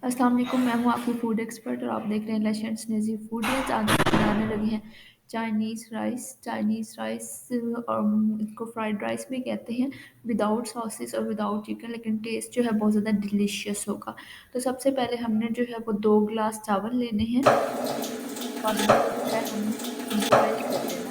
अस्सलाम वालेकुम, मैं हूँ आपकी फूड एक्सपर्ट और आप देख रहे हैं लेजेंड्स नेजी फूड। आज हम बनाने लगे हैं चाइनीज़ राइस और इसको फ्राइड राइस भी कहते हैं, विदाउट सॉसेस और विदाउट चिकन, लेकिन टेस्ट जो है बहुत ज़्यादा डिलीशियस होगा। तो सबसे पहले हमने जो है वो 2 गिलास चावल लेने हैं और इनको जो है हमने बॉयल कर लेना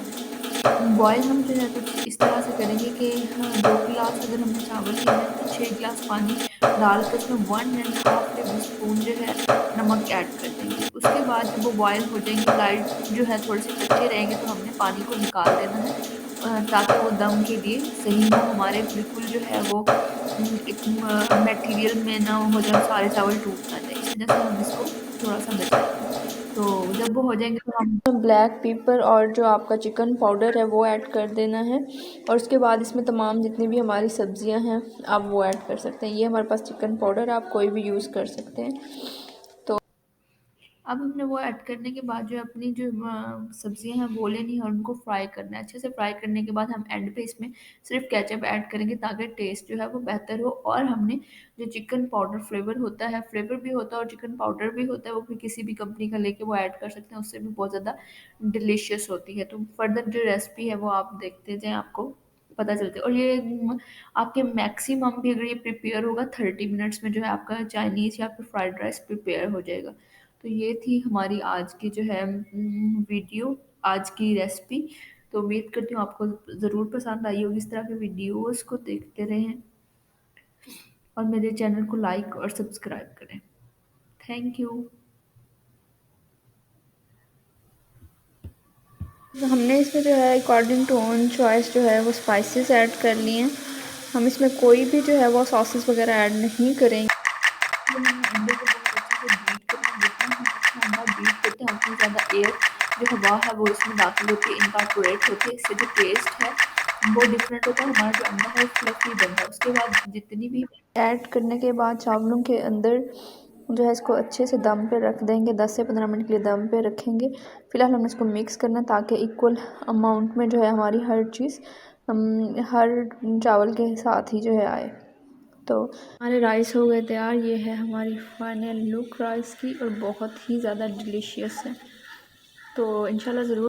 है। बॉयल हम जो है कुछ इस तरह से करेंगे कि हाँ, 2 गिलास अगर हमने चावल लिए हैं तो 6 गिलास पानी डालकर उसमें 1½ टेबल स्पून जो है नमक ऐड कर देंगे। उसके बाद जब वो बॉयल हो जाएंगे, लाइट जो है थोड़े से कच्चे रहेंगे, तो हमने पानी को निकाल देना है ताकि वो दम के लिए सही हो हमारे, बिल्कुल जो है वो एक मटेरियल में ना हो जाए, सारे चावल टूट ना जाए, इस वजह से हम इसको थोड़ा सा बचाएंगे। तो जब वो हो जाएंगे तो हम ब्लैक पेपर और जो आपका चिकन पाउडर है वो ऐड कर देना है, और उसके बाद इसमें तमाम जितनी भी हमारी सब्जियां हैं आप वो ऐड कर सकते हैं। ये हमारे पास चिकन पाउडर, आप कोई भी यूज़ कर सकते हैं। तो अब हमने वो ऐड करने के बाद जो अपनी जो सब्जियां हैं वो लेनी है और उनको फ्राई करना है। अच्छे से फ्राई करने के बाद हम एंड पे इसमें सिर्फ केचप ऐड करेंगे ताकि टेस्ट जो है वो बेहतर हो। और हमने जो चिकन पाउडर फ्लेवर होता है, फ्लेवर भी होता है और चिकन पाउडर भी होता है, वो भी किसी भी कंपनी का लेके वो ऐड कर सकते हैं, उससे भी बहुत ज़्यादा डिलीशियस होती है। तो फर्दर जो रेसिपी है वो आप देखते जाएँ, आपको पता चलता है। और ये आपके मैक्सिमम भी अगर ये प्रिपेयर होगा 30 मिनट्स में जो है आपका चाइनीज़ या फिर फ्राइड राइस प्रिपेयर हो जाएगा। तो ये थी हमारी आज की जो है वीडियो, आज की रेसिपी। तो उम्मीद करती हूँ आपको ज़रूर पसंद आई होगी। इस तरह के वीडियोस को देखते रहें और मेरे चैनल को लाइक और सब्सक्राइब करें। Thank you. हमने इसमें जो है अकॉर्डिंग टू ओन चॉइस जो है वो स्पाइसेस ऐड कर लिए हैं। हम इसमें कोई भी जो है वो सॉसेस वगैरह ऐड नहीं करेंगे। हमने अंडे को बहुत अच्छे से बीट करना, जितना हम अच्छा अंडा बीट करते हैं उतनी ज़्यादा एयर जो हवा है वो इसमें दाखिल होती है, इनकॉर्पोरेट होती है। इससे जो टेस्ट है वो डिफरेंट होता है, हमारा जो अंडा है वो फ्लफी बनता है। उसके बाद जितनी भी ऐड करने के बाद चावलों के अंदर जो है इसको अच्छे से दम पे रख देंगे, 10 से 15 मिनट के लिए दम पे रखेंगे। फ़िलहाल हमने इसको मिक्स करना ताकि इक्वल अमाउंट में जो है हमारी हर चीज़ हर चावल के साथ ही जो है आए। तो हमारे राइस हो गए तैयार। ये है हमारी फाइनल लुक राइस की और बहुत ही ज़्यादा डिलीशियस है। तो इंशाल्लाह ज़रूर